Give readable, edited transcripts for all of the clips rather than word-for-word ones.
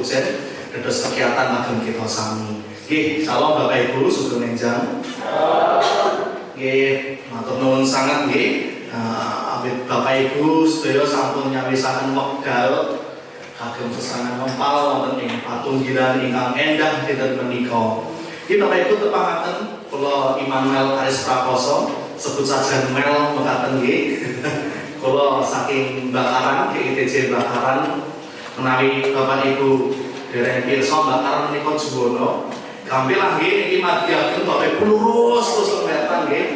Pujen dados kegiatan ageng kita sami. Nggih, salam Bapak Ibu sugeng enjang. Nggih, matur nuwun sanget nggih. Awit Bapak Ibu sedaya sampun nyawisaken wekdal kagem sesanan ngempal wonten ing patunggilan ingkang endah dinten menika. Nggih Bapak Ibu tepangaken kula Immanuel Aris Prakoso, sebut saja Mel mekaten nggih. Kula saking Bakaran, GITJ Bakaran, menawi Bapak Ibu dereng pirsa Bakaran menika Juwono. Gampil lah nggih niki madyaken Bapak Ibu lurus terus kelihatan nggih.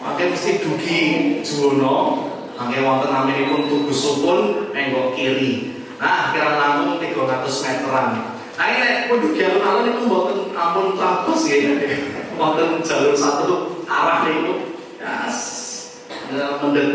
Mangke mesti dugi Juwono, mangke wonten naminipun Tugusupun menggok kiri. Nah, kirang langkung 300 meteran. Nah, ini nek pun dugi alun-alun niku mboten ampun trabos nggih. Wonten jalur satu arah niku. Ya, mendhet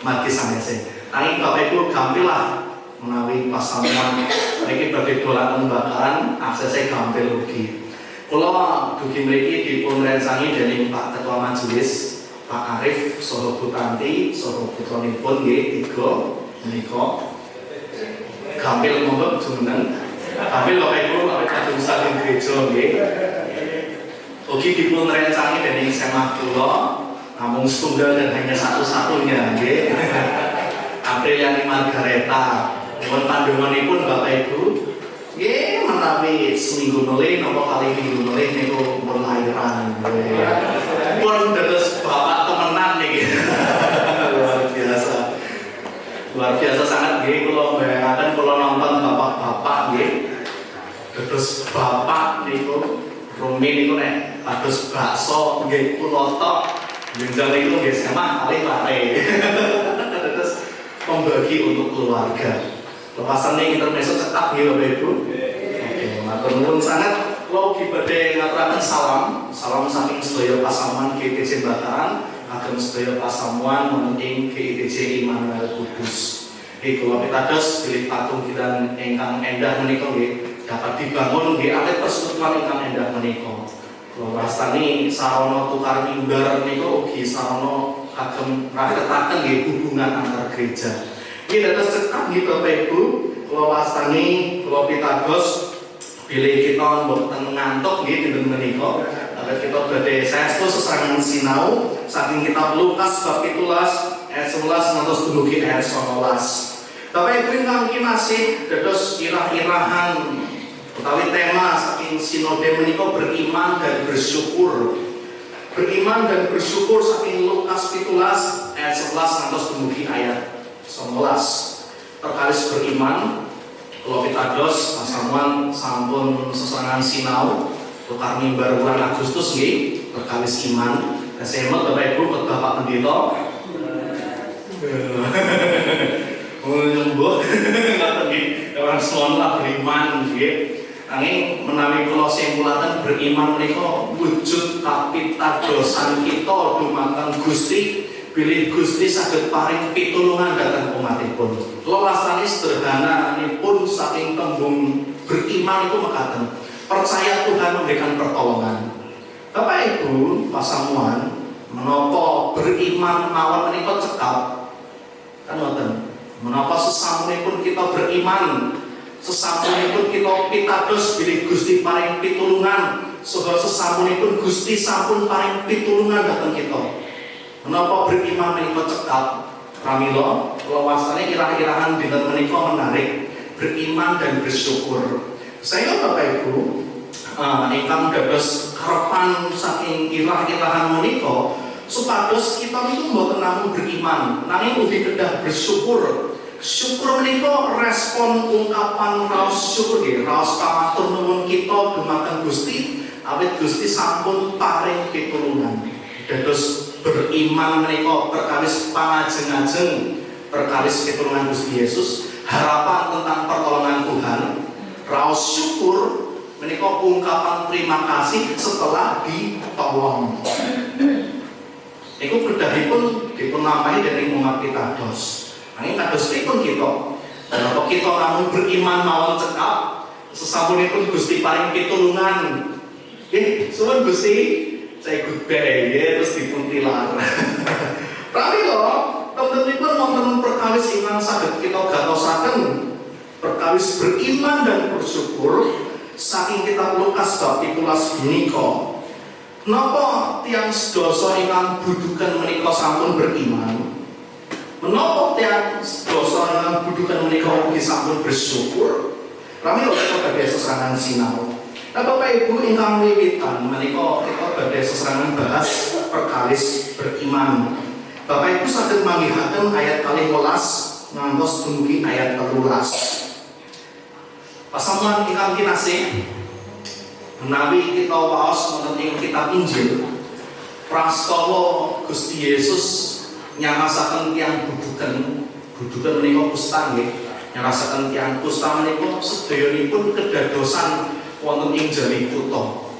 mati sanese. Nanging Bapak Ibu gampil lah menawi pasamuan niki badhe dolanan Bakaran, aksesnya gampil ugi. Kula dugi mriki dipun rencangi dening Pak Ketua Majelis Pak Arif saha Bu Tanti saha putranipun nggih tiga menika gampil monggo jumeneng. Gampil Bapak Ibu awit kadung saking gereja nggih. Ugi dipun rencangi dening semah kula namung setunggal dan hanya satu-satunya nggih. Apriliani Margareta. Mohon pandanganipun Bapak Ibu. Nggih menawi seminggu melih napa kali minggu melih niku pun lahiran. Pun dados bapak temenan niki. Luar biasa. Luar biasa sangat nggih kula mbayangkan kula nonton bapak-bapak nggih. Dados bapak niku rumi niku nek dados bakso nggih kula tok. Jenjang niku nggih semah kali lare. Dados membagi untuk keluarga. Lepasan nih intermezzo cetak nggih Bapak Ibu. Oke, matur nuwun sangat. Kula ugi badhe ngaturaken salam saking sedaya pasamuan GITJ Bakaran ageng sedaya pasamuan wonten ing GITJ Immanuel Kudus. Kula pitados bilih patunggilan ingkang endah menika nggih dapat dibangun nggih awit persekutuan ingkang endah menika. Kula wastani sarana tukar mimbar menika ugi sarana kagem raketaken nggih hubungan antar gereja. Nggih dados cekap nggih Bapak Ibu, kula wastani kula pitados bilih kita mboten ngantuk nggih dinten menika. Awit kita badhe saestu sesarengan sinau saking kitab Lukas bab 17 ayat 11 ngantos dumugi ayat 19. Bapak Ibu ingkang kinasih dados irah-irahan utawi tema saking sinode menika beriman dan bersyukur. Beriman dan bersyukur saking Lukas 17 ayat 11 ngantos dumugi ayat 19. Terkalis beriman kula pitados pasamuan sampun sesarengan sinau tukar mimbar bulan Agustus nggih terkalis iman. Kesemet Bapak Ibu khotbah Pak Pendeta. Nyembuh ngoten nggih. Orang semua beriman nggih. Nanging menawi kula simpulaken beriman menika wujud kapitadosan kita dumateng Gusti. Bilih Gusti saged paring pitulungan dhateng umatipun. Kula wastani sederhana pun saking tembung beriman itu mekaten. Percaya Tuhan memberikan pertolongan. Bapak Ibu pasamuan menapa beriman mawon menika cekap kan ngoten. Menapa sesampunipun kita beriman, sesampunipun kita pitados bilih Gusti paring pitulungan, saha sesampunipun Gusti sampun paring pitulungan dhateng kita. Menapa beriman menika cekap? Pramila kula wastani irah-irahan dinten menika menarik, beriman dan bersyukur. Saya Bapak Ibu ingkang dados karepan saking irah-irahan menika supados kita niku mboten namung beriman, nanging ugi kedah bersyukur. Syukur menika respon ungkapan raos syukur nggih, raos pamatur nuwun kita dumateng Gusti awit Gusti sampun paring pitulungan. Dados beriman menika perkawis pangajeng-ajeng perkawis pitulungan Gusti Yesus, harapan tentang pertolongan Tuhan, raos syukur menika ungkapan terima kasih setelah ditolong. Niku kedahipun dipun lampahi dening umat pitados. Nanging kados pripun kita? Menapa kita namun beriman mawon cekap sesampunipun Gusti paring pitulungan. Nggih, suwun Gusti saya goodbye ya terus dipuntilar. Pramila temen-temen wonten perkawis ingkang saged kita gatosaken perkawis beriman dan bersyukur saking kitab Lukas bab 17 menika. Menapa tiyang sedasa ingkang budukan menika sampun beriman? Menapa tiyang sedasa ingkang budukan menika ugi sampun bersyukur? Kami kita badhe sesarengan sinau. Nah, Bapak Ibu ingkang wiwitan menika kita badhe sesarengan bahas perkawis beriman. Bapak Ibu saged manggihaken ayat 12 ngantos dumugi ayat 13. Pasamuan ingkang kinasih, menawi kita waos wonten ing kitab Injil, prastawa Gusti Yesus nyarasaken tiyang budukan menika kusta nggih, nyarasaken tiyang kusta menika sedayanipun kedadosan wonten ing jari kutha.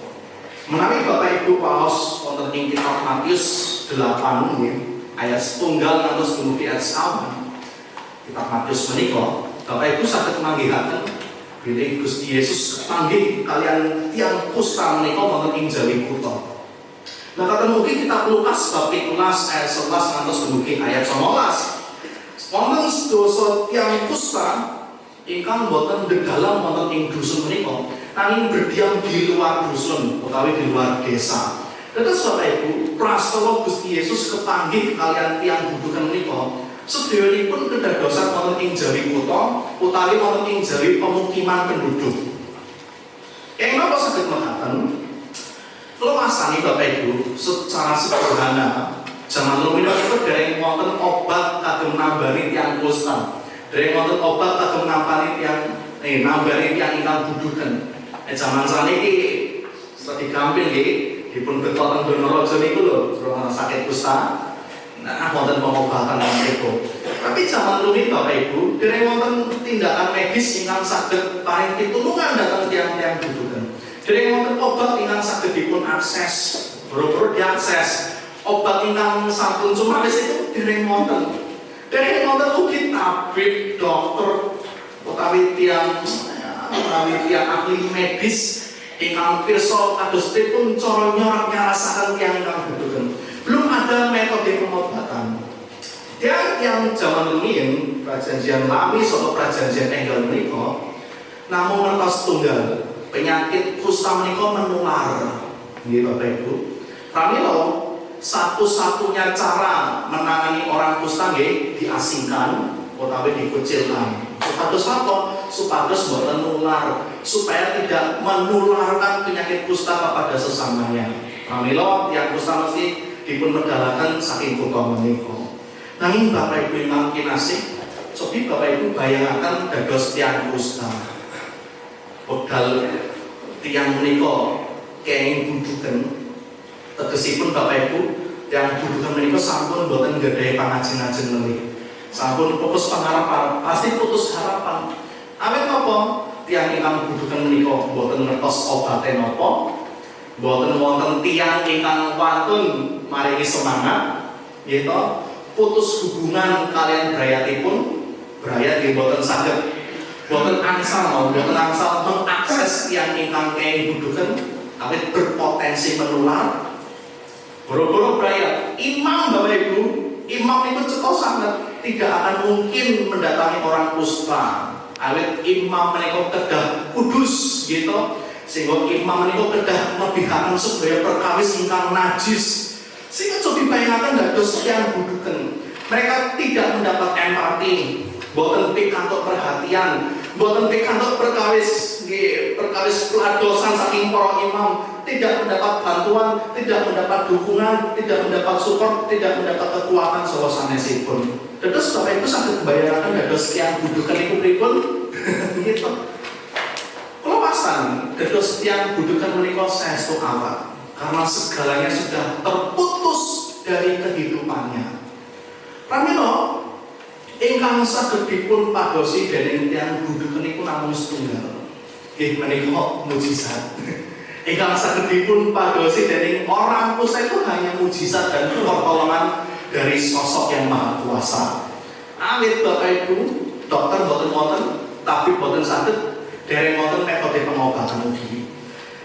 Menawi Bapak Ibu waos wonten ing kitab Matius 8 nggih, ayat 1 ngantos dumugi ayat 9. Kitab Matius menika Bapak Ibu saged manggihaken bilih Gusti Yesus panggih kalian tiang kusta menika wonten ing jari kutha. Nah, kata mugi kitab Lukas bab 17 ayat 11 ngantos dumugi ayat 19. Wonten sedasa tiang kusta ingkang boten dedalam wonten ing dusun menika, nanging berdiam di luar dusun utawi di luar desa. Dados Bapak Ibu, prastawa Gusti Yesus kepanggih kalian tiang budukan menika sedayanipun kedadosan wonten ing jari kutha utawi wonten ing jari pemukiman penduduk. Ing napa saged mekaten? Kula wastani Bapak Ibu secara sederhana, jaman rumiyin itu dereng wonten obat kagem nambani tiyang kusta. Dereng wonten obat kagem nambani tiyang ingkang buduken. Jaman saniki sedhi gampil nggih dipun beto teng Donoraja niku lho, sakit kusta. Nah, wonten pengobatan niku. Tapi zaman rumiyin Bapak Ibu, dereng wonten tindakan medis ingkang saged paring pitulungan dhateng tiyang-tiyang buduken. Dereng wonten obat ingkang saged dipun akses, boro-boro diakses. Obat ingkang sampun cumalis itu dereng wonten. Dereng wonten ugi tabib, dokter, utawi tiyang ahli medis ingkang pirsa kados pripun cara nyarasaken tiyang ingkang buduken. Belum ada metode pengobatan. Yang zaman rumiyin prajanjian lami atau prajanjian enggal menika namung ngertos tunggal penyakit kusta menika menular. Nggih Bapak Ibu. Pramila satu-satunya cara menangani orang kusta nggih diasingkan utawi dikucilkan. Supados apa? Supados boten nular, supaya tidak menularkan penyakit kusta kepada sesamanya. Pramila tiyang kusta mesti dipun medalaken saking kutha menika. Nanging Bapak Ibu ingkang kinasih, cobi Bapak Ibu bayangaken dados tiyang kusta. Wekdal tiyang menika kenging buduken, tegesipun Bapak Ibu tiyang buduken menika sampun boten nggadahi pangajeng-ajeng melih. Sampun putus pengharapan, pasti putus harapan. Awit napa? Tiyang ingkang buduken menika boten ngertos obate napa? Boten wonten tiyang ingkang wantun maringi semangat, nggih to, putus hubungan kalian brayatipun, brayat nggih boten saged, boten angsal mengakses tiyang ingkang kenging buduken, awit berpotensi menular. Boro-boro brayat, imam Bapak Ibu, imam itu cetok sangat tidak akan mungkin mendatangi orang kusta. Awit imam menika kedah kudus, gitu. Sehingga imam menika kedah nebihaken sedaya perkawis ingkang najis. Sehingga cobi bayangaken dados tiyang buduken. Mereka tidak mendapat empati, boten pikantuk perhatian, boten pikantuk perkawis peladosan saking para imam, tidak mendapat bantuan, tidak mendapat dukungan, tidak mendapat support, tidak mendapat kekuatan saha sanesipun. Dados Bapak Ibu saged bayangaken dados tiyang buduken niku pripun? Gitu. Kalau pasan, dados tiyang budukan menika saestu awak, karena segalanya sudah terputus dari kehidupannya. Pramila ingkang saged dipun padosi dening tiyang budukan niku namung setunggal. Nggih menika mujizat. Ingkang saged dipun padosi dening orang kusta itu hanya mujizat dan pertolongan dari sosok yang maha kuasa. Awit Bapak Ibu, dokter boten wonten, tapi boten saged dereng wonten metode pengobatan ugi.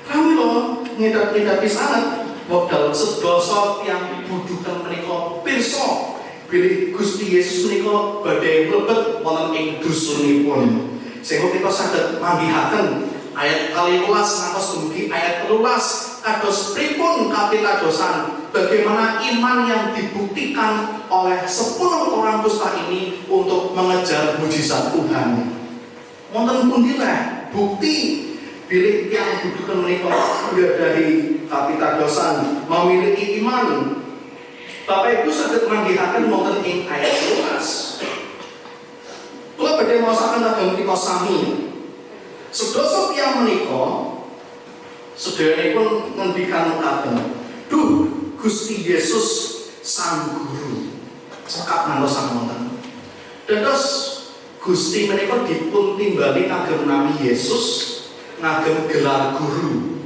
Pramila ngidap-ngidapi sanget wekdal sedasa tiyang budukan menika pirsa bilih Gusti Yesus menika badhe mlebet wonten ing dusunipun. sehingga kita saged manggihaken ayat 12 ngantos dumugi ayat 13 kados pripun kapitadosan bagaimana iman yang dibuktikan oleh 10 orang kusta ini untuk mengejar mujizat Tuhan. Wonten pundi bukti bilih yang budukan menika dari kapitadosan memiliki iman. Bapak Ibu saged manggihaken wonten ing ayat 12. Kula badhe maosaken kagem menika sami. Sedasa tiyang menika sedayanipun ngendikan mekaten, "Duh, Gusti Yesus Sang Guru." Cekap ngantos samonten. Dados Gusti menika dipun timbali ngagem nami Yesus, ngagem gelar guru.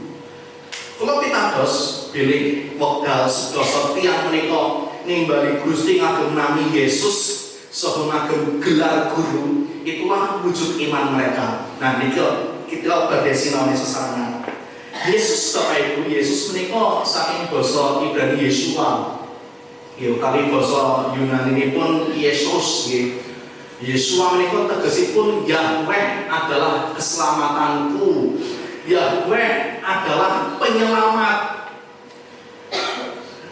Kula pitados bilih wekdal sedasa tiyang menika nimbali Gusti ngagem nami Yesus saha ngagem gelar guru, itulah wujud iman mereka. Nah, kita badhe sinau sesarengan. Yesus Bapak Ibu, Yesus menika saking basa Ibrani Yeshua. Ya kali basa Yunani pun Yesus nggih. Yeshua menika tegesipun Yahweh adalah keselamatanku. Yahweh adalah penyelamat.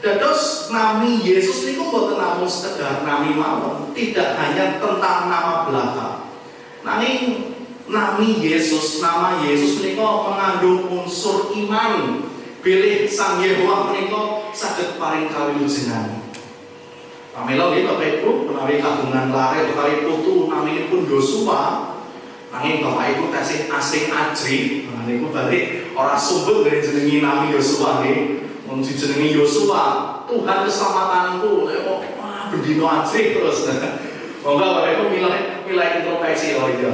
Dados nami Yesus niku boten namung sekedar nami mawon, tidak hanya tentang nama belaka. Nanging nami Yesus, nama Yesus menika mengandung unsur iman. Bilih Sang Yehuwa menika saged paring kawilujengan. Pamela nggih Bapak Ibu, menawi kagungan lair utawi putu naminipun Yosua, nanging Bapak Ibu tasih asing ajri, niku balik ora sumbut dari jenengi nami Yosua nggih. Mun dijenengi Yosua, Tuhan keselamatanku, wah bendino ajri terus. Monggo Bapak Ibu milih introspeksi lho ya.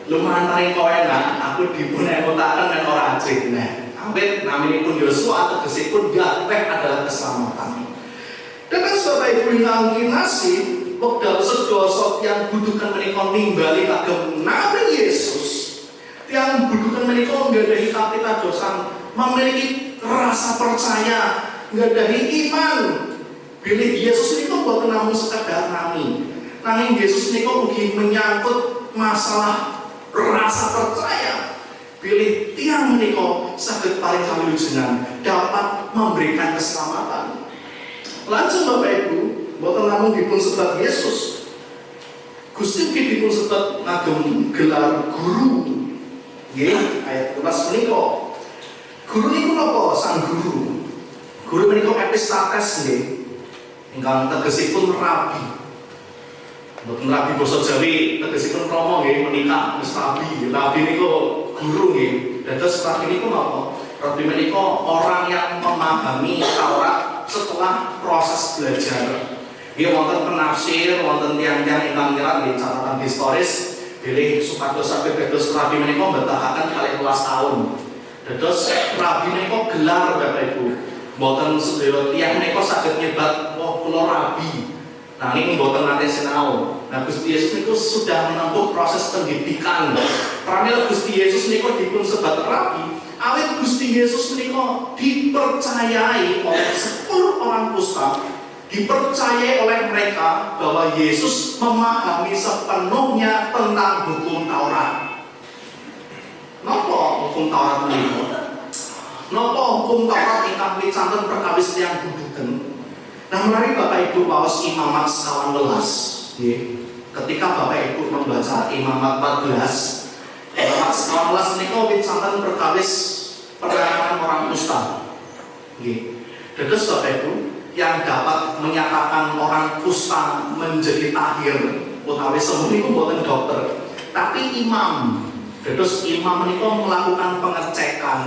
Lumantar kowe aku dipun emotaken nek ora ajri. Nah, awit naminipun Yosua tegesipun Yahweh adalah keselamatan. Dan Bapak Ibu ingkang kinasih, wekdal sedasa tiyang budukan menika nimbali kagem nami Yesus, tiyang budukan menika nggadahi kapitadosan, memiliki rasa percaya, nggadahi iman. Bilih Yesus niku boten namung sekedar nami, nanging Yesus niku ugi menyangkut masalah rasa percaya. Bilih tiyang menika saged paring kawilujengan, dapat memberikan keselamatan. Lajeng Bapak Ibu, boten namung dipun sebat Yesus, Gusti ugi dipun sebat ngagem gelar guru. Nggih, ayat 11 menika. Guru niku napa? Sang guru. Guru menika epistates nggih. Ingkang tegesipun rabi. Boten rabi basa Jawi, tegesipun rama nggih, menika wis rabi. Rabi niku guru nggih. Dados rabi niku napa? Rabi menika orang yang memahami Taurat setelah proses belajar. Nggih wonten penafsir, wonten tiyang-tiyang ingkang nyerat nggih catatan historis bilih supados saged dados rabi menika mbetahaken 12 taun. Dados rabi menika gelar Bapak Ibu. Mboten sedaya tiyang menika saged nyebat kula rabi. Nanging mboten nate sinau. Nah, Gusti Yesus niku sudah menempuh proses pendidikan. Pramila Gusti Yesus niku dipun sebat rabi. Awit Gusti Yesus menika dipercayai oleh 10 orang kusta, dipercayai oleh mereka bahwa Yesus memahami sepenuhnya tentang hukum Taurat. Napa hukum Taurat menika? Napa hukum Taurat ingkang picanten perkawis tiyang buduken? Nah, mari Bapak Ibu waos Imamat 11 nggih. Ketika Bapak Ibu membaca Imamat 14, Imamat 11 menika picanten perkawis perangan orang kusta. Nggih. Dados Bapak Ibu yang dapat menyatakan orang kusta menjadi tahir utawi sembuh niku boten dokter, tapi imam. Dados imam menika melakukan pengecekan,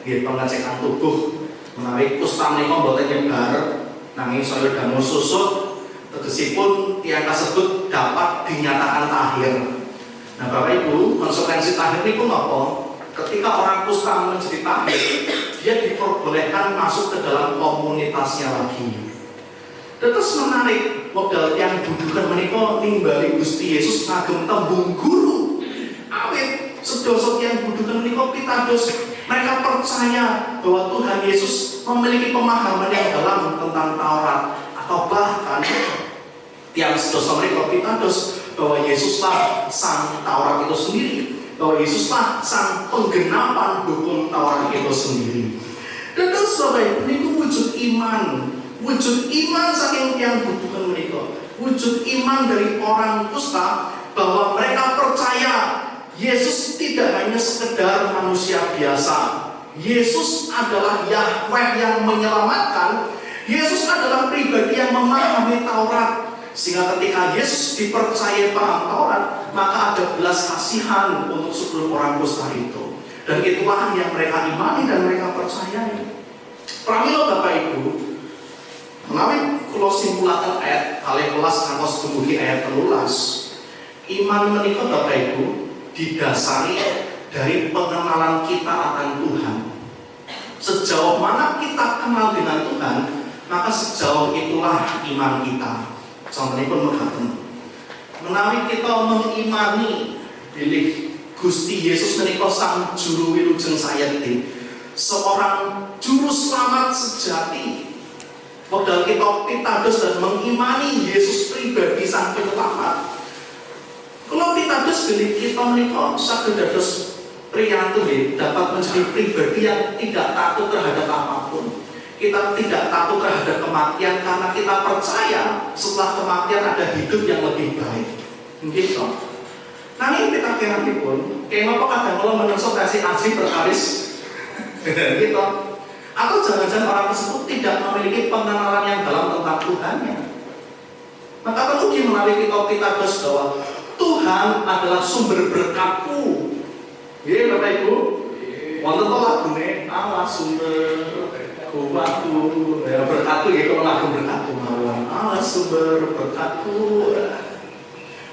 nggih, pengecekan tubuh menawi kusta menika boten nyebar nanging saya dangu susut, tegesipun tiyang kasebut dapat dinyatakan tahir. Nah, Bapak Ibu, konsekuensi tahir niku napa? Ketika orang kusta menjadi tahir, dia diperbolehkan masuk ke dalam komunitasnya lagi. Terus menarik, wekdal tiyang budukan menika nimbali Gusti Yesus ngagem tembung guru. Awit sedasa tiyang budukan menika pitados mereka percaya bahwa Tuhan Yesus memiliki pemahaman yang dalam tentang Taurat, atau bahkan tiyang sedasa menika pitados bahwa Yesuslah sang Taurat itu sendiri, bahwa Yesuslah sang penggenapan hukum Taurat itu sendiri. Dan saudara, ini wujud iman saking yang butuhan mereka, wujud iman dari orang kusta bahwa mereka percaya Yesus tidak hanya sekedar manusia biasa. Yesus adalah Yahweh yang menyelamatkan. Yesus adalah pribadi yang memahami Taurat. Sehingga ketika Yesus dipercaya paham Taurat, maka ada belas kasihan untuk seluruh orang kusta itu. Dan itulah yang mereka imani dan mereka percayai. Pramila Bapak Ibu, menawi kula simpulaken ayat kalih welas ngantos dumugi ayat 13. Iman menika Bapak Ibu didasari dari pengenalan kita akan Tuhan. Sejauh mana kita kenal dengan Tuhan, maka sejauh itulah iman kita. Contohnya pun mekaten. Menawi kita mengimani bilih Gusti Yesus menika sang juru wilujeng sayekti, seorang juru selamat sejati. Padahal kita pitados dan mengimani Yesus pribadi sang penyelamat. Kalau pitados bilih kita menika saged dados priyantu dapat menjadi pribadi yang tidak takut terhadap apapun. Kita tidak takut terhadap kematian karena kita percaya setelah kematian ada hidup yang lebih baik. Gitu. Nah ini kita kira pun, kenapa kadang kalau menungso kasih asih berkaris, gitu. Atau jangan-jangan orang tersebut tidak memiliki pengenalan yang dalam tentang Tuhannya. Maka perlu melalui kita bahwa Tuhan adalah sumber berkatku. Ya Bapak Ibu, wonten to lagune Allah sumber kuatku, ya berkatku ya kalau lagu berkatku mawon. Allah sumber berkatku.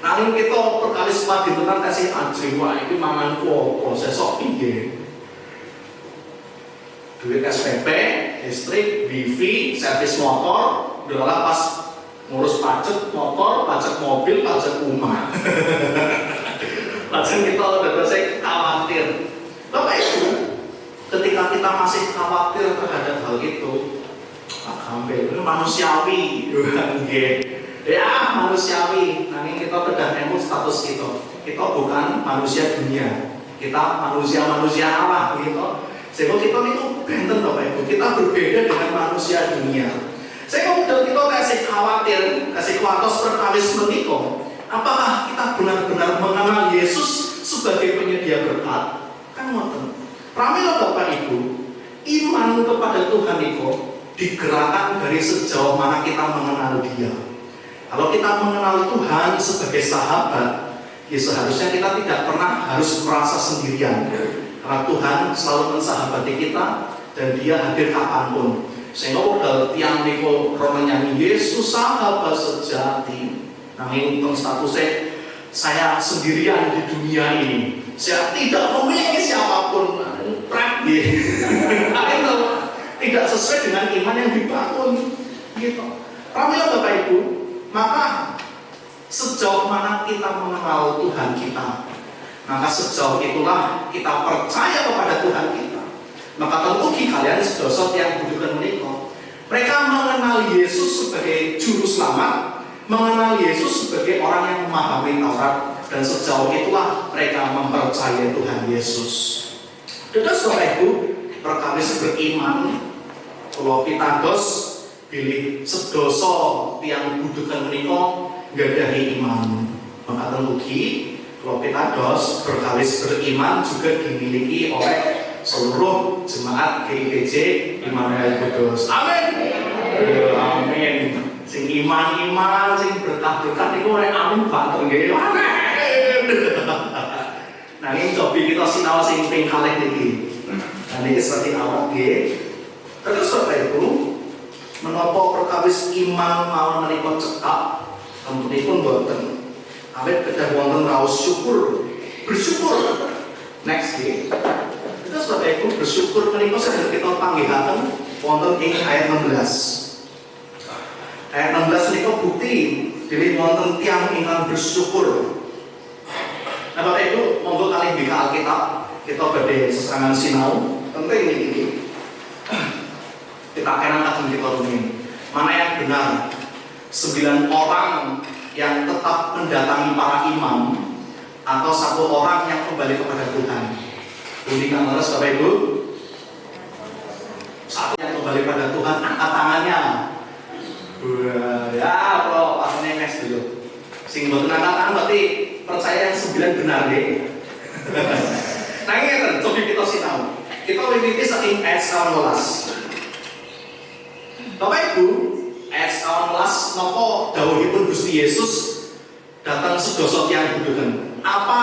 Nah ini kita perkali semua ditenang kasih anjing wah itu manganku apa sesok piye. Duit SPP, listrik, wifi, servis motor, udahlah pas ngurus pajak motor, pajak mobil, pajak rumah. Langsung kita udah saya khawatir. Bapak Ibu, ketika kita masih khawatir terhadap hal itu, hampir itu manusiawi, ya manusiawi. Nanti kita pedah emu status kita. Kita bukan manusia dunia, kita manusia Allah, gitu. Sehingga kita itu benten Bapak Ibu, kita berbeda dengan manusia dunia. Saya kemudian kita kasih khawatir, kasih kuatos perkawis menikah. Apakah kita benar-benar mengenal Yesus sebagai penyedia berkat? Kan ngoten. Pramila Bapak Ibu, iman kepada Tuhan itu digerakkan dari sejauh mana kita mengenal Dia. Kalau kita mengenal Tuhan sebagai sahabat, ya seharusnya kita tidak pernah harus merasa sendirian. Karena Tuhan selalu mensahabati kita dan Dia hadir kapanpun. Sehingga udah tiang niko menyanyi Yesus sahabat sejati. Nah ini untuk statusnya saya sendirian di dunia ini. Saya tidak memiliki siapapun. Itu tidak sesuai dengan iman yang dibangun. Gitu. Pramila Bapak Ibu, maka sejauh mana kita mengenal Tuhan kita, maka sejauh itulah kita percaya kepada Tuhan kita. Maka tentu kalian sedosot yang budukan menikah, mereka mengenal Yesus sebagai juru selamat, mengenal Yesus sebagai orang yang memahami Taurat, dan sejauh itulah mereka mempercayai Tuhan Yesus. Dados Bapak Ibu, perkawis beriman, kalau pitados pilih sedoso tiang budukan menikah gadahi iman. Maka tentu kalau pitados perkawis beriman juga dimiliki oleh seluruh jemaat GIPJ Immanuel Kudus. Amin. Amin. Sing iman, sing berkah-berkah itu oleh amin banget nggih. Amin. Nah ini coba kita sinau sing ping kalih niki. Nah niki seperti awak nggih. Terus Bapak Ibu, menapa perkawis iman mawon menika cekap, tentunipun boten. Awit kedah wonten raos syukur, bersyukur. Next nggih. Terus Bapak Ibu bersyukur menika saged kita panggihaken wonten ing ayat 16. Ayat 16 menika bukti dene wonten tiyang ingkang bersyukur. Nah Bapak Ibu, monggo kalih buka Alkitab, kita badhe sesarengan sinau penting iki. Kita akan kagem kita rumiyin. Mana yang benar? 9 orang yang tetap mendatangi para imam atau satu orang yang kembali kepada Tuhan? Budi Kamares Bapak Ibu. Satu yang kembali pada Tuhan, angkat tangannya. Ya, kalau pasannya mes dulu. Sing boten angkat tangan berarti percaya yang 9 benar deh. Nah ini kan, coba kita sinau. Kita mimiti saking ayat 18. Bapak Ibu, ayat 18 nopo dawuhipun Gusti Yesus datang sedoso yang budukan. Apa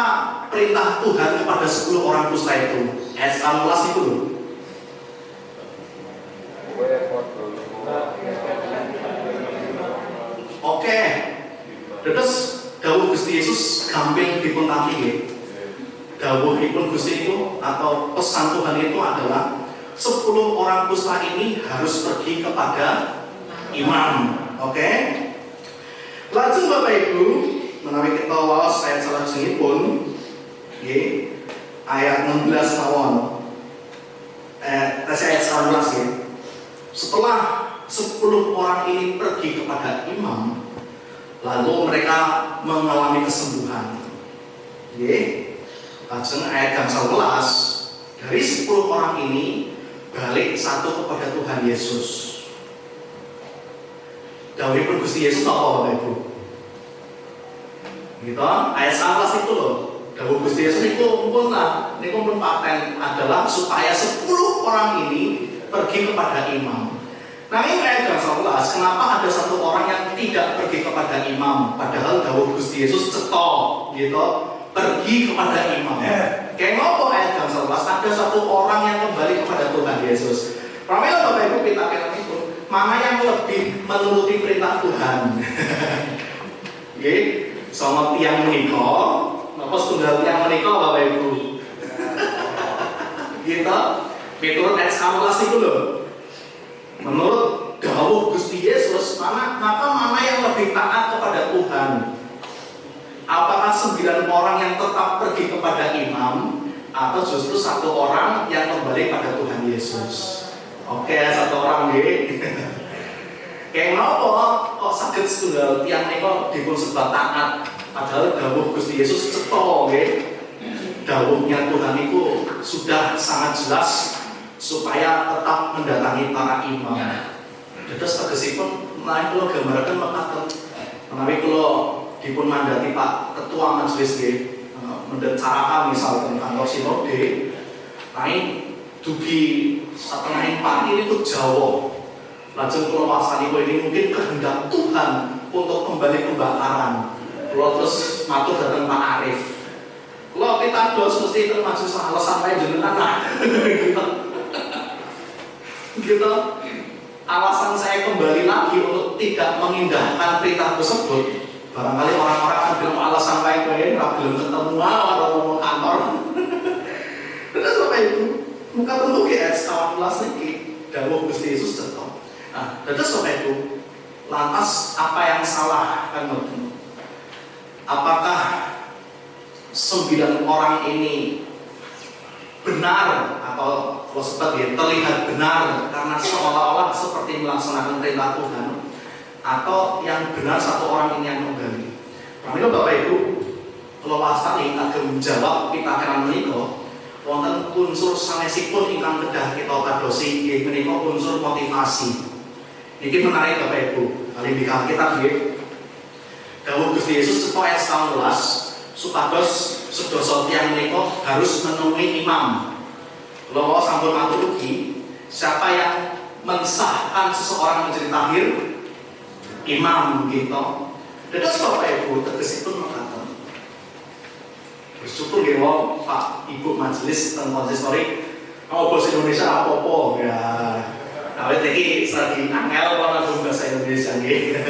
perintah Tuhan kepada 10 orang kusta itu? Ayat 18 itu loh. Oke. Terus dawuh Gusti Yesus gampang dipuntampi nggih. Dawuhipun Gusti itu atau pesan Tuhan itu adalah 10 orang kusta ini harus pergi kepada imam. Oke. Lajeng Bapak Ibu, menawi kita waos ayat salajengipun nggih, ayat 16 mawon. Ayat 19 nggih. Setelah 10 orang ini pergi kepada imam, lalu mereka mengalami kesembuhan. Nggih. Lajeng ayat 11, dari 10 orang ini balik satu kepada Tuhan Yesus. Dawuhipun Gusti Yesus apa Bapak Ibu? Gitu, ayat 11 itu loh. Dawuh Gusti Yesus itu pun lah, ini pun paten adalah supaya 10 orang ini pergi kepada imam. Nah ini ayat 11, kenapa ada satu orang yang tidak pergi kepada imam? Padahal dawuh Gusti Yesus cetok, gitu, pergi kepada imam. Kayak ngopo ayat 11, ada satu orang yang kembali kepada Tuhan Yesus. Pramila Bapak Ibu pitakeun itu, mana yang lebih menuruti perintah Tuhan? Nggih, sama tiang menika, napa setunggal tiang menika Bapak Ibu? Gitu. Miturut ayat 11 itu loh. Menurut dawuh Gusti Yesus, maka mana yang lebih taat kepada Tuhan? Apakah 9 orang yang tetap pergi kepada imam, atau justru satu orang yang kembali pada Tuhan Yesus? Oke, satu orang nggih. Kayak nopo kok saged setunggal tiang nika dipun sebat taat, padahal dawuh Gusti Yesus cetha nggih. Dawuhnya Tuhan itu sudah sangat jelas supaya tetap mendatangi para imam. Terus tegesipun menawi kula gambaraken mekaten, menawi kula dipun mandati Pak Ketua Majelis nggih, mendecarakan misalkan kantor sinode, naik dugi setengah pagi itu Jawa. Lajeng kula wasani ini mungkin kehendak Tuhan untuk kembali ke Bakaran. Kula terus matur datang Pak Arif. Kula pitados mesti termasuk alasan wae jenengan lah. Gitu. Alasan saya kembali lagi untuk tidak mengindahkan perintah tersebut. Barangkali orang-orang akan bilang alasan lain lain, nggak belum ketemu atau ngomong kantor. Terus Bapak Ibu, muka tentu ke ayat 11 niki, dawuh Gusti Yesus cetok. Nah, terus Bapak Ibu, lantas apa yang salah kan betul? Apakah 9 orang ini benar atau kalau seperti terlihat benar karena seolah-olah seperti melaksanakan perintah Tuhan, atau yang benar satu orang ini yang menggali? Pramila Bapak Ibu, kalau wastani agem menjawab pitakenan menika wonten unsur sanesipun ingkang kedah kita kadosi inggih menika unsur motivasi. Niki menarik Bapak Ibu, kali dikah kita nggih. Dawuh Gusti Yesus ayat 19 supados sedasa tiyang menika harus menemui imam. Kalau sampun matur ugi, siapa yang mensahkan seseorang menjadi tahir? Imam gitu. Terus Bapak Ibu tegesipun mengatakan, bersyukur nggih wong Pak Ibu majelis teng konsistori mau bahasa Indonesia apa-apa ya. Awet iki studi angel karo bahasa Indonesia nggih.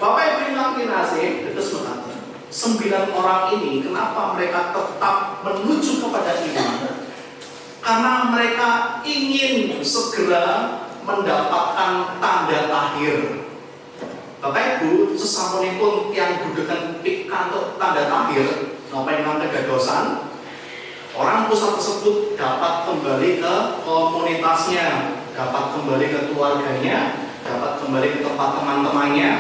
Bapak Ibu ingkang kinasih, terus mengatakan 9 orang ini kenapa mereka tetap menuju kepada imam? Karena mereka ingin segera mendapatkan tanda tahir. Bapak Ibu, sesampunipun yang budekan pikantuk tanda tahir, napa ingkang kedadosan, orang pusat tersebut dapat kembali ke komunitasnya, dapat kembali ke keluarganya, dapat kembali ke tempat teman-temannya.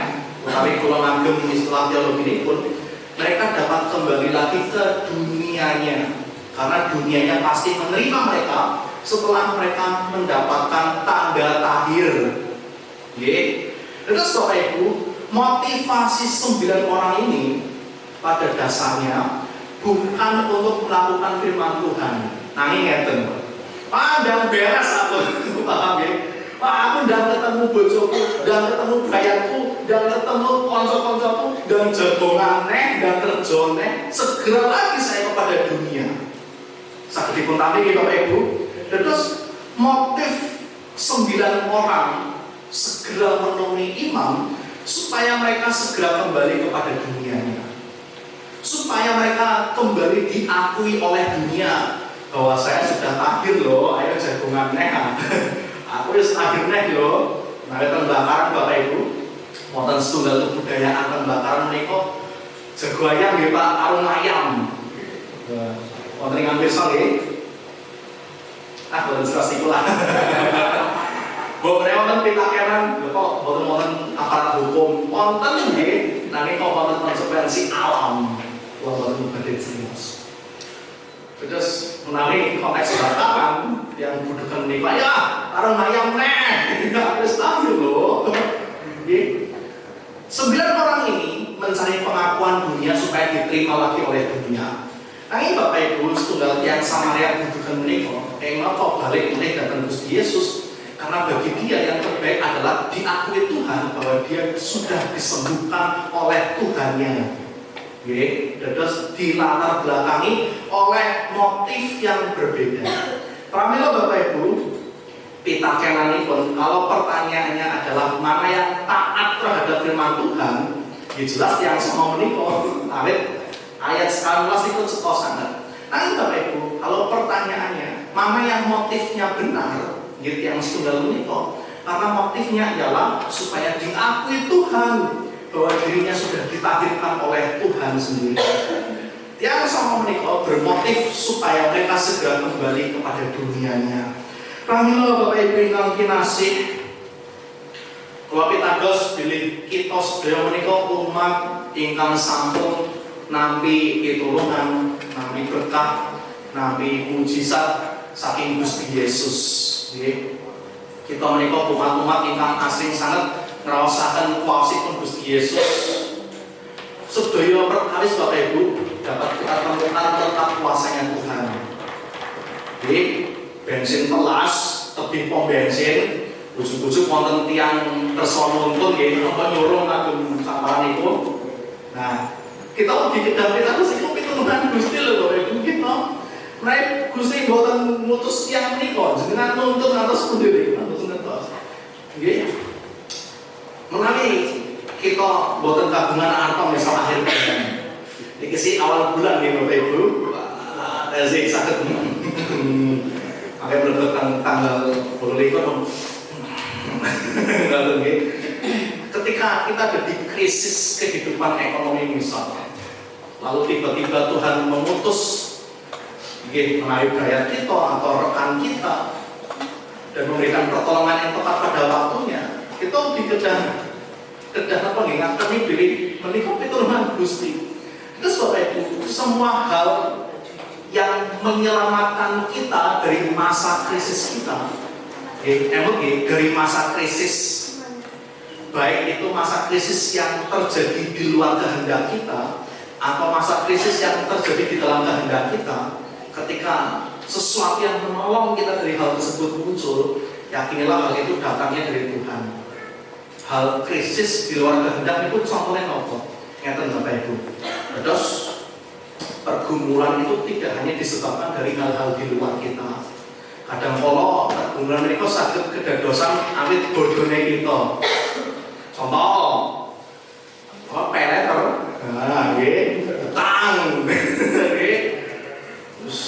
Tapi kalau ngagem istilah teologi ini pun, mereka dapat kembali lagi ke dunianya, karena dunianya pasti menerima mereka setelah mereka mendapatkan tanda takhir. Terus Bapak Ibu, motivasi 9 orang ini pada dasarnya bukan untuk melakukan firman Tuhan. Nanging ngeten, padang beres aku, paham ya? Pak, aku udah ketemu bojoku, udah ketemu bayarku, udah ketemu konco-koncoku, dan jagonganeh, dan kerjone, segera lagi saya kepada dunia. Sakit dipun ya Bapak Ibu. Terus motif 9 orang segera menemui imam supaya mereka segera kembali kepada dunianya, supaya mereka kembali diakui oleh dunia bahwa saya sudah takhir loh, ayo jagungan neh. Aku wis takhir neh loh. Nah, pembakaran Bapak Ibu, wonten setunggal kebudayaan pembakaran menika jago ayam nggih Pak, arung ayam. Wonten ing pirsa nggih. Boten jelas iku lah. Mbok menawa wonten pitakenan, lho kok boten wonten aparat hukum. Wonten nggih, nanging kok wonten konsekuensi alam. Kula boten badhe serius. Terus menawi konteks bakaran yang budukan menika ya, arung ayam neh. Wis tahu lho. Nggih. 9 orang ini mencari pengakuan dunia supaya diterima lagi oleh dunia. Nanging Bapak Ibu, setunggal yang Samaria budukan menika, kok balik meneh datang Gusti Yesus. Karena bagi dia yang terbaik adalah diakui Tuhan bahwa dia sudah disembuhkan oleh Tuhannya. Terus dilatar belakangi oleh motif yang berbeda. Pramila Bapak Ibu, pitakenanipun kalau pertanyaannya adalah mana yang taat terhadap firman Tuhan, ya jelas yang sama menika awit ayat 19 itu cekos sangat. Nah Bapak Ibu, kalau pertanyaannya mana yang motifnya benar, gitu yang setunggal menika, karena motifnya adalah supaya diakui Tuhan bahwa dirinya sudah ditakhirkan oleh Tuhan sendiri. Yang sama menika bermotif supaya mereka segera kembali kepada dunianya. Pramila Bapak Ibu ingkang kinasih, kula pitados bilih kita sedaya menika umat ingkang sampun nampi pitulungan, nampi berkah, nampi mujizat saking Gusti Yesus. Kita menika umat-umat ingkang asring sanget ngraosaken kuasipun Gusti Yesus. Sedaya perkawis Bapak Ibu dapat kita temukan tentang kuasanya Tuhan. Bensin telas, tebih pom bensin, ujug-ujug wonten tiyang kersa nuntun nggih, apa nyuruh kagem samparan iku. Nah, kita ugi kedah pitados iku pitulungan Gusti lho Bapak Ibu kita. Nek Gusti mboten ngutus tiyang menika, jenengan nuntun ngantos pundi nggih, ngantos ngertos. Nggih. Menawi kita mboten kagungan artom misal akhir bulan. Iki sih awal bulan nggih Bapak Ibu. Tasik saged. Akhir bulan tanggal 22. Ketika kita ada di krisis kehidupan ekonomi misalnya, lalu tiba-tiba Tuhan memutus menarik gaya kita atau rekan kita dan memberikan pertolongan yang tepat pada waktunya, kita dikedah apa nih? Kami pilih menikah pitulungan Gusti. Itu Bapak Ibu, semua hal yang menyelamatkan kita dari masa krisis kita, dari masa krisis, baik itu masa krisis yang terjadi di luar kehendak kita atau masa krisis yang terjadi di dalam kehendak kita. Ketika sesuatu yang menolong kita dari hal tersebut muncul, yakinilah hal itu datangnya dari Tuhan. Hal krisis di luar kehendak itu contohnya apa? Ngeten Bapak Ibu. Terus pergumulan itu tidak hanya disebabkan dari hal-hal di luar kita. Kadang kala pergumulan itu saged kedadosan awit bodone kita. Contoh, peleter, nggih, utang, nggih. Terus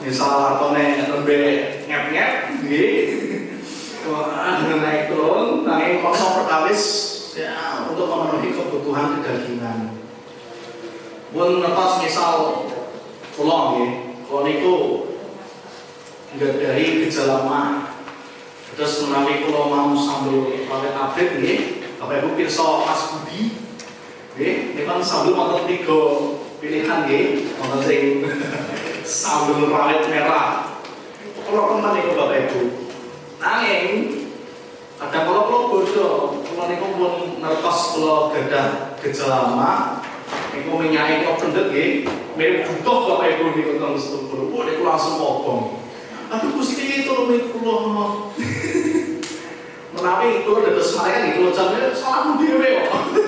misal artone nembe ngep-ngep, nggih. Naik turun, naik kosong perkawis ya untuk memenuhi kebutuhan kedagingan. Pun ngetos misal kula nggih, kula niku dari gejala mah. Terus menawi kula mau sambil pakai tablet nggih, Bapak Ibu pirsa Mas Budi, ini kan sambal wonten 3 pilihan nggih, wonten sing sambal rawit merah. Kalau teman niku Bapak Ibu, nanging kadang kalau bodoh, kalau niku pun nertos kalau gadah gejala mah, niku menyai kok pendet nggih, mirip butuh Bapak Ibu niku teng setunggal, niku langsung ngobong. Aduh Gusti tulungi kula. Menawi itu dados mereka di keluarga salah dhewe kok.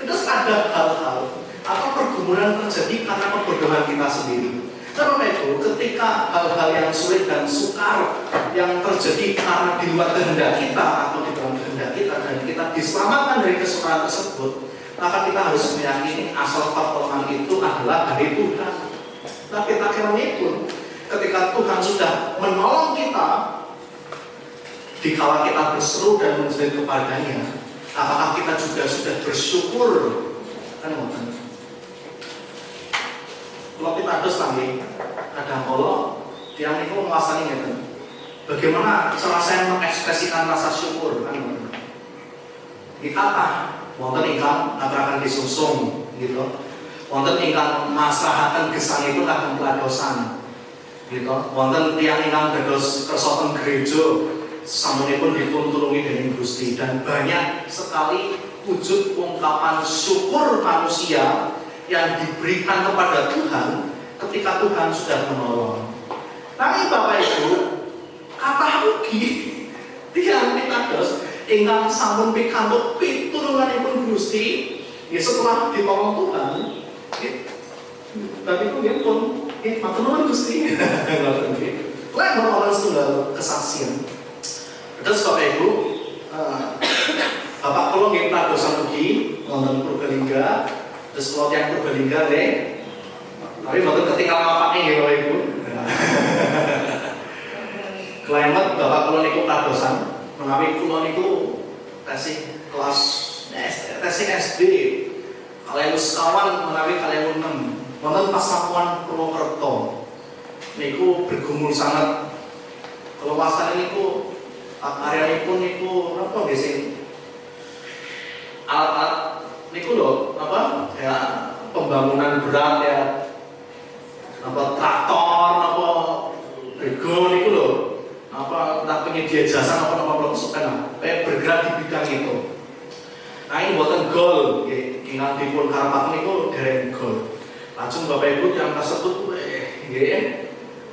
Terus ada hal-hal atau pergumulan terjadi karena kebodohan kita sendiri. Karena itu ketika hal-hal yang sulit dan sukar yang terjadi karena di luar kehendak kita atau di dalam kehendak kita dan kita diselamatkan dari kesukaran tersebut, maka kita harus meyakini asal pertolongan itu adalah dari Tuhan. Tapi akhirnya pun ketika Tuhan sudah menolong kita, dikala kita berseru dan menjerit kepadanya, apakah kita juga sudah bersyukur? Kan ngoten. Kalau kita terus lagi, kadang kalau tiang itu menguasai ngeten. Bagaimana cara saya mengekspresikan rasa syukur? Kan ngoten. Dikata, wonten ingkang ngaturaken disungsung, gitu. Wonten ingkang masrahaken gesang itu kagem peladosan, gitu. Wonten tiang ingkang dados kersa teng gereja, samunipun dipun tulungi dening Gusti, dan banyak sekali wujud ungkapan syukur manusia yang diberikan kepada Tuhan ketika Tuhan sudah menolong. Tapi Bapak Ibu, kata ugi tiyang pitados ingkang sampun pikantuk pitulunganipun Gusti, ya setelah ditolong Tuhan, tapi itu dia pun matur nuwun Gusti. Lan menawa setunggal kesaksian. Terus Bapak Ibu, Bapak kula nggih pradosan ugi wonten Purbalingga, terus kula tiyang Purbalingga nggih. Tapi mboten ketinggal ngapake nggih Bapak Ibu. Klemet Bapak kula niku pradosan menawi kula niku tesih kelas tesih SD. Kalian sekawan menawi kalian 6 wonten Pasamuan Purwokerto. Niku bergumul sangat. Kalau wasan niku karyanipun niku napa nggih sing alat-alat niku lho apa ya pembangunan berat ya apa traktor apa bego niku lho apa entah penyedia jasa apa kesukaan kayak bergerak di bidang itu. Nah ini buatan gol ingat dipun karapaken niku dereng gol. Langsung Bapak Ibu yang tersebut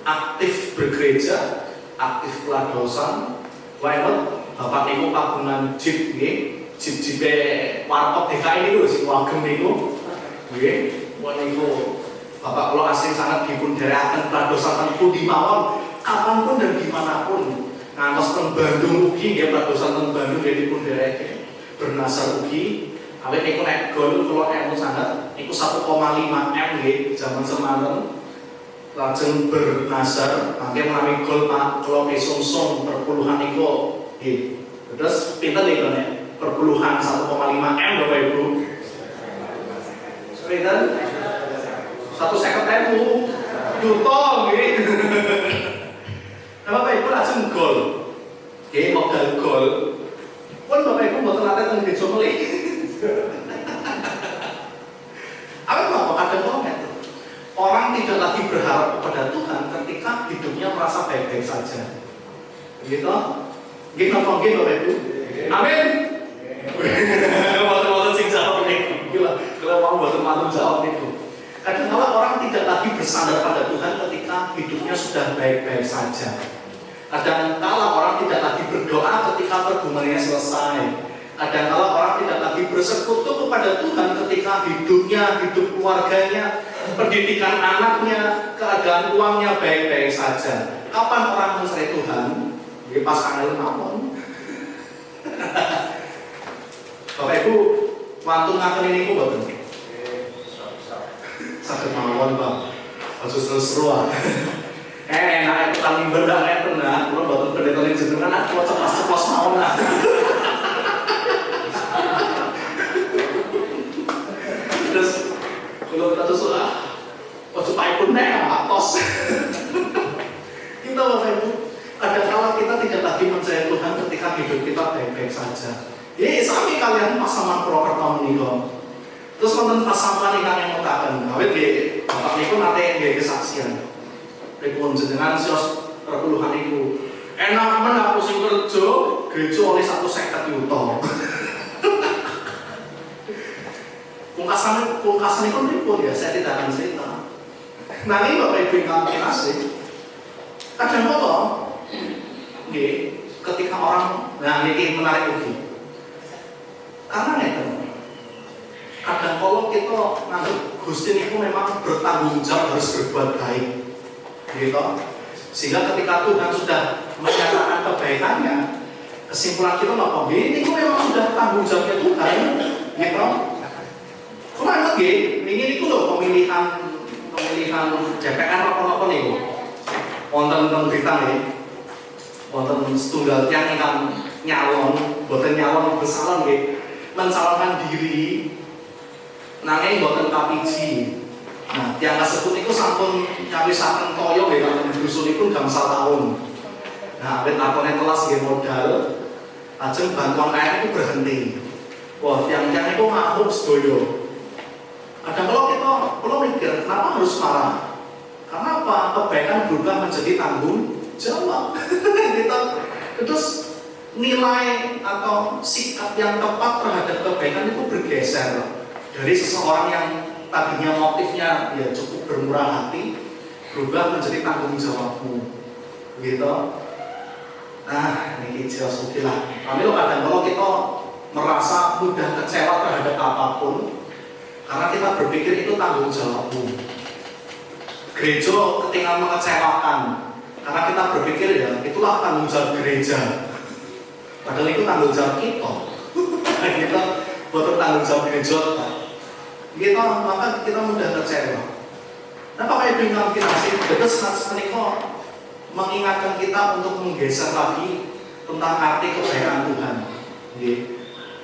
aktif bergereja, aktif peladosan. Lewat Bapak niku kagungan jeep nggih, jeep-jeepe warkop DKI niku sing wagem niku. Nggih, niku Bapak kula asring sangat dipun dherekaken peladosan ten pundi mawon, kapanpun dan dimanapun. Ngantos teng Bandung ugi nggih peladosan teng Bandung nggih dipun dherekaken. Bernasar ugi, awit niku nek gol kula enu sangat niku 1,5 M nggih zaman semanten. Lajeng bernasar, mangke menawi gol Pak kula kesungsung perpuluhan niku nggih. Terus pinten niku nek perpuluhan 1,5 M Bapak Ibu? Pinten? 150.000 juta nggih. Nah Bapak Ibu lajeng gol. Nggih modal gol. Pun Bapak Ibu mboten nate teng desa melih. Apa kadang orang tidak lagi berharap kepada Tuhan ketika hidupnya merasa baik-baik saja. Begitu? Nggih napa nggih Bapak Ibu? Amin. Mboten sing jawab niku. Kalau mau mboten matur jawab niku. Kadang-kala orang tidak lagi bersandar pada Tuhan ketika hidupnya sudah baik-baik saja. Kadang-kala orang tidak lagi berdoa ketika pergumulannya selesai. Kadang-kala orang tidak lagi bersekutu kepada Tuhan ketika hidupnya, hidup keluarganya, pendidikan anaknya, keadaan uangnya baik-baik saja. Kapan orang mencari Tuhan? Ya pas angel mawon. Bapak Ibu, waktu ngaten ini ku boten. Saged mawon, Pak. Aja seru-seruan. Enak ikutan mimbar ndak nek tenan, kula boten pendeta ning jenengan aku ceplos-ceplos mawon lah. Terus kalau kita tuh ojo pun nek atos. Kita Bapak Ibu, kadang-kala kita tidak lagi percaya Tuhan ketika hidup kita baik-baik saja. Ya sami kalian pasaman Purwokerto menika. Terus wonten pasaman ingkang ngemutaken, awit nggih bapak niku nate nggih kesaksian. Pripun jenengan sios perpuluhan niku. Enak men aku sing kerja gereja oleh 150 yuta. Pungkasan itu pripun ya, saya tidak akan cerita. Nah ini Bapak Ibu ingkang kinasih, kadang kala nggih ketika orang, nah ini menarik lagi. Karena ngeten, kadang kala kita nganggep Gusti niku memang bertanggung jawab harus berbuat baik, gitu. Sehingga ketika Tuhan sudah menyatakan kebaikannya, kesimpulan kita apa? Ini memang sudah tanggung jawabnya Tuhan, gitu. Cuma ingat nggih, ini lho pemilihan DPR apa-apa niku. Wonten berita nggih. Wonten setunggal tiyang ingkang nyalon, boten nyalon bersalon nggih, mencalonkan diri nanging boten kapiji. Nah, tiyang kasebut niku sampun nyawisaken toya nggih kaliyan dusunipun gangsal taun. Nah, awit akone telas nggih modal, lajeng bantuan air itu berhenti. Wah, tiyang-tiyang niku ngamuk sedaya. Kadang kalau mikir, kenapa harus marah? Karena apa? Kebaikan berubah menjadi tanggung jawab. Terus nilai atau sikap yang tepat terhadap kebaikan itu bergeser dari seseorang yang tadinya motifnya ya cukup bermurah hati, berubah menjadi tanggung jawabmu, gitu. Nah, ini jelas oke lah. Tapi kadang kalau kita merasa mudah kecewa terhadap apapun, karena kita berpikir itu tanggung jawabmu. Gereja ketika mengecewakan, karena kita berpikir ya itulah tanggung jawab gereja. Padahal itu tanggung jawab kita. Kita buat tanggung jawab gereja. Kita maka kita mudah kecewa. Nah, Bapak Ibu ingkang kinasih, betes menika mengingatkan kita untuk menggeser lagi tentang arti kebaikan Tuhan.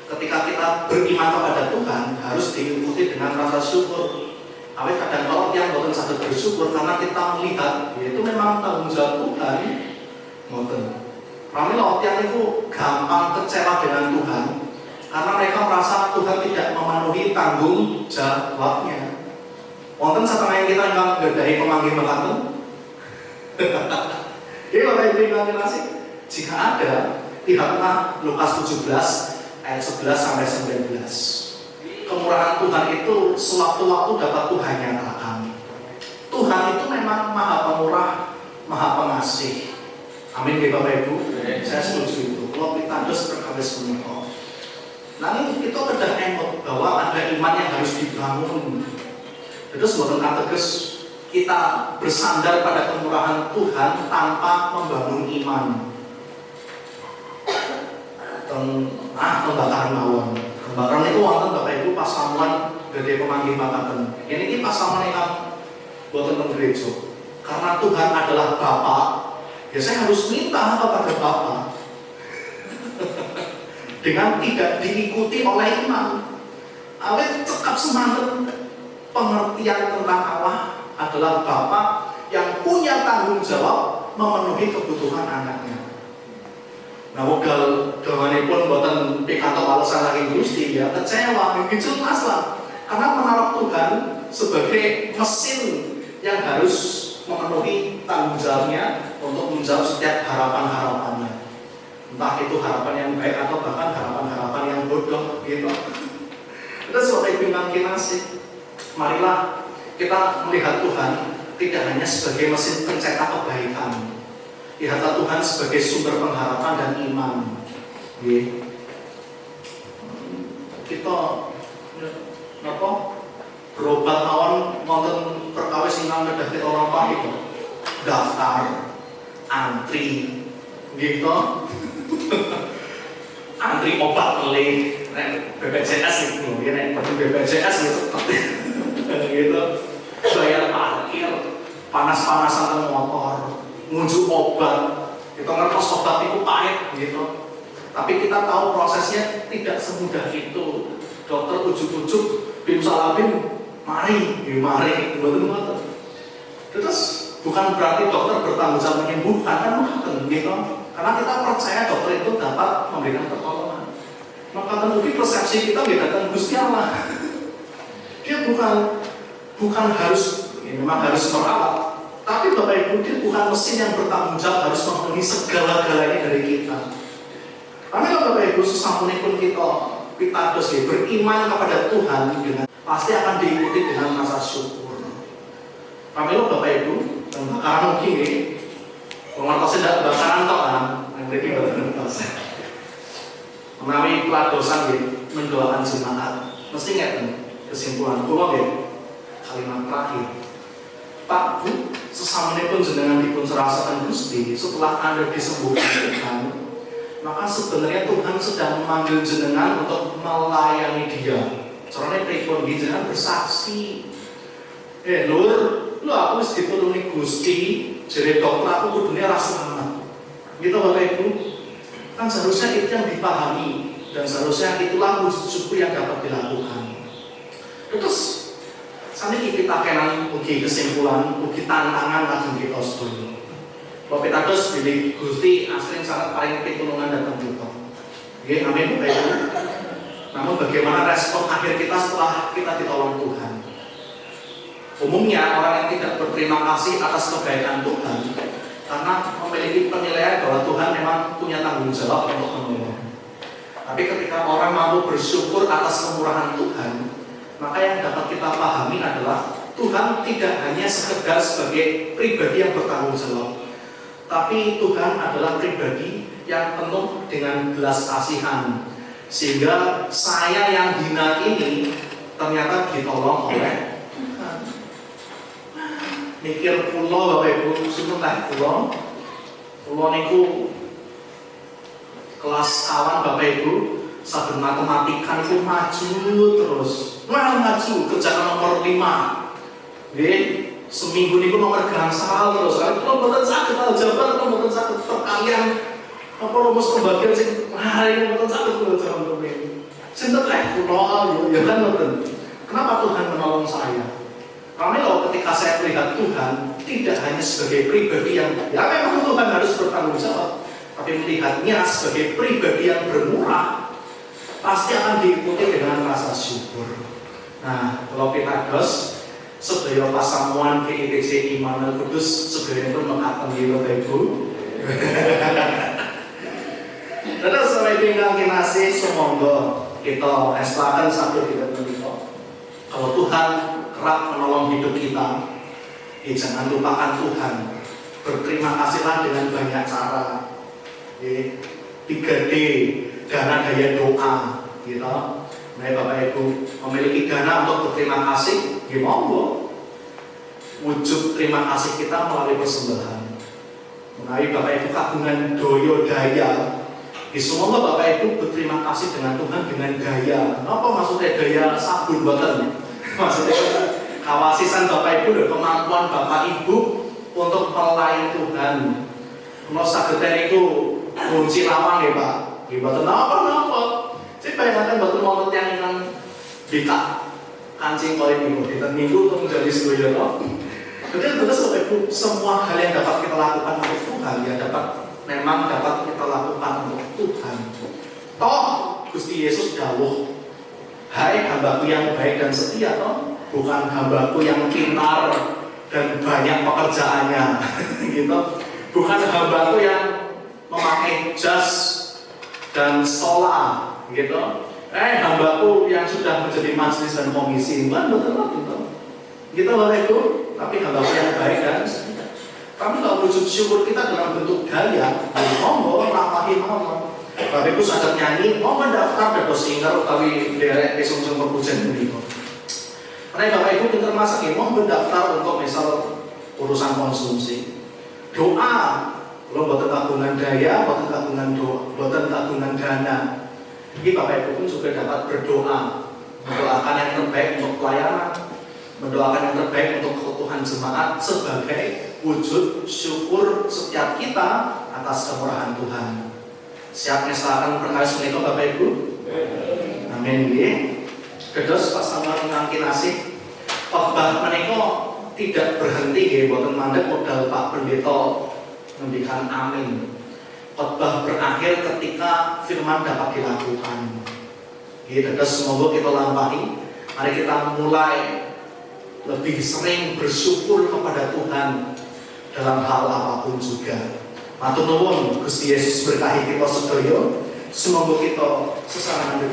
Ketika kita beriman kepada Tuhan harus diikuti dengan rasa syukur. Awet kadang kalau yang bukan satu bersyukur karena kita melihat itu memang tanggung jawab Tuhan. Ngoten. Kami loh yang itu gampang kecewa dengan Tuhan karena mereka merasa Tuhan tidak memenuhi tanggung jawabnya. Wonten satengah kita yang nggadhahi pemanggih mekaten. Ini Bapak Ibu ingkang kinasih, jika ada lihatlah Lukas 17 ayat 11 sampai 19. Kemurahan Tuhan itu sewaktu-waktu dapat Tuhan nyatakan. Tuhan itu memang Maha Pemurah, Maha Pengasih. Amin ya Bapak Ibu. Saya setuju itu. Kalau kita harus berkabis menikah. Nah ini kita kedah emot bahwa ada iman yang harus dibangun. Terus bukan ateges kita bersandar pada kemurahan Tuhan tanpa membangun iman. Pembakaran mawon. Pembakaran itu wonten Bapak Ibu pas samuan gede pemanggih makaten. Ini pas samuan yang buat tentang gereja. Karena Tuhan adalah Bapa, ya saya harus minta kepada Bapa. Dengan tidak diikuti oleh iman. Awet cekap semangat pengertian tentang Allah adalah Bapa yang punya tanggung jawab memenuhi kebutuhan anaknya. Nah, modal donganipun boten pikantuk alasan lagi Gusti ya kecewa, begitu jelas lah. Karena menaruh Tuhan sebagai mesin yang harus memenuhi tanggung jawabnya untuk menjawab setiap harapan-harapannya. Entah itu harapan yang baik atau bahkan harapan-harapan yang bodoh gitu. Itu Bapak Ibu ingkang kinasih, marilah kita melihat Tuhan tidak hanya sebagai mesin pencetak kebaikan. Lihatlah Tuhan sebagai sumber pengharapan dan iman. Kita berobat mawon wonten perkawis ingkang kedah kita orang Pak itu daftar, antri, gitu. Antri obat melih, BPJS itu, ya BPJS gitu, gitu. Bayar parkir, panas-panasan motor. Ngunjuk obat, kita ngertos obat itu pahit gitu. Tapi kita tahu prosesnya tidak semudah itu. Dokter ujuk-ujuk, bim salabim, mari, betul. Terus bukan berarti dokter bertanggung jawab menyembuhkan kan gitu. Karena kita percaya dokter itu dapat memberikan pertolongan. Maka mungkin persepsi kita nggak datang Gusti Allah. Dia bukan harus, memang harus merawat, tapi Bapak Ibu, dia bukan mesin yang bertanggung jawab harus memenuhi segala-galanya dari kita. Tapi kalau Bapak Ibu sesampunipun kita pitados beriman kepada Tuhan dengan pasti akan diikuti dengan rasa syukur. Kami lo Bapak Ibu, bakaran mungkin nih, pengertosan tidak bakaran toh kan, yang lebih pengertosan. Menawi peladosan mendoakan jemaat, mesti ngerti kesimpulan kula nggih. Kalimat terakhir, Pak Bu, sesampunipun jenengan dipun serasaken Gusti, setelah Anda disembuhkan Tuhan, maka sebenarnya Tuhan sedang memanggil jenengan untuk melayani Dia. Carane pripun jenengan bersaksi. Lur, lu aku wis ditulungi Gusti, jere dokter aku kudune ra selamat. Gitu Bapak Ibu. Kan seharusnya itu yang dipahami dan seharusnya itulah wujud syukur yang dapat dilakukan. Terus saniki kita kenan ugi kesimpulan, ugi tantangan lajeng kita sedaya. Bapak pitados bilih Gusti asring sangat paling pitulungan datang kita. Nggih, amin Bapak Ibu. Namun bagaimana respon akhir kita setelah kita ditolong Tuhan? Umumnya orang yang tidak berterima kasih atas kebaikan Tuhan karena memiliki penilaian bahwa Tuhan memang punya tanggung jawab untuk menolong. Tapi ketika orang mampu bersyukur atas kemurahan Tuhan, maka yang dapat kita pahami adalah Tuhan tidak hanya sekedar sebagai pribadi yang bertanggung jawab, tapi Tuhan adalah pribadi yang penuh dengan belas kasihan, sehingga saya yang hina ini ternyata ditolong oleh Tuhan. Mikir pulau Bapak Ibu, sebentar pulau niku kelas awan Bapak Ibu, saben matematika niku maju terus, maju kerjaan nomor 5, nggih, seminggu niku nomor gangsal terus, kalau mboten saged aljabar, kalau mboten saged perkalian, apa rumus pembagian sing hari mboten saged kula jawab rumen. Sinten pulau ya kan mboten. Kenapa Tuhan menolong saya? Karena kalau ketika saya melihat Tuhan tidak hanya sebagai pribadi yang ya memang Tuhan harus bertanggung jawab, tapi melihatnya sebagai pribadi yang bermurah, pasti akan diikuti dengan rasa syukur. Nah, kalau pitados sedaya pasamuan GITC Immanuel Kudus sedaya pun mekaten nggih Bapak Ibu. Terus sampai tinggal kinasih semoga kita estakan satu kita menika. Kalau Tuhan kerap menolong hidup kita, jangan lupakan Tuhan. Berterima kasihlah dengan banyak cara. 3D, dana daya doa, gitu. Nah, Bapak Ibu memiliki dana untuk berterima kasih, gimana? Wujud terima kasih kita melalui persembahan. Melalui Bapak Ibu kagungan doyo daya. Semoga Bapak Ibu berterima kasih dengan Tuhan dengan daya. Apa maksudnya daya sabun boten? Maksudnya kawasisan Bapak Ibu dan kemampuan Bapak Ibu untuk melayani Tuhan. Kalau sageden itu kunci lawang ya Pak. Boten napa. Saya bayangkan boten wonten yang ingkang bika kancing kalih niku dinten Minggu untuk menjadi sedaya to. Jadi terus Bapak Ibu semua hal yang dapat kita lakukan untuk Tuhan ya memang dapat kita lakukan untuk Tuhan. Toh Gusti Yesus dawuh, hai hambaku yang baik dan setia toh, bukan hambaku yang pintar dan banyak pekerjaannya gitu. Bukan hambaku yang memakai jas dan stola gitu. Hambaku yang sudah menjadi majelis dan komisi, betul gitu. Gitu Bapak Ibu, tapi hambaku yang baik dan setia. Tapi kalau wujud syukur kita dalam bentuk gaya, monggo lampahi mawon. Bapak Ibu sadar nyanyi, mau mendaftar dados singer utawi derek kesungsung perpujian menika. Karena Bapak Ibu pinter masak ya, mau mendaftar untuk misal urusan konsumsi. Doa, kalau buatan tabungan daya, buatan tabungan doa, buatan tabungan dana. Jadi Bapak Ibu pun juga dapat berdoa, mendoakan yang terbaik untuk pelayanan, mendoakan yang terbaik untuk keutuhan jemaat sebagai wujud syukur setiap kita atas kemurahan Tuhan. Siap ngestakan perkawis menika Bapak Ibu? Amin nggih. Kedos pasamuan ingkang kinasih, khotbah menika tidak berhenti nggih boten mandheg modal Pak Pendeta ngendikan amin. Khotbah berakhir ketika firman dapat dilakukan. Terus semoga kita lampahi. Mari kita mulai lebih sering bersyukur kepada Tuhan dalam hal apapun juga. Matur nuwun Gusti Yesus berkahi kita sedaya. Semoga kita sesarengan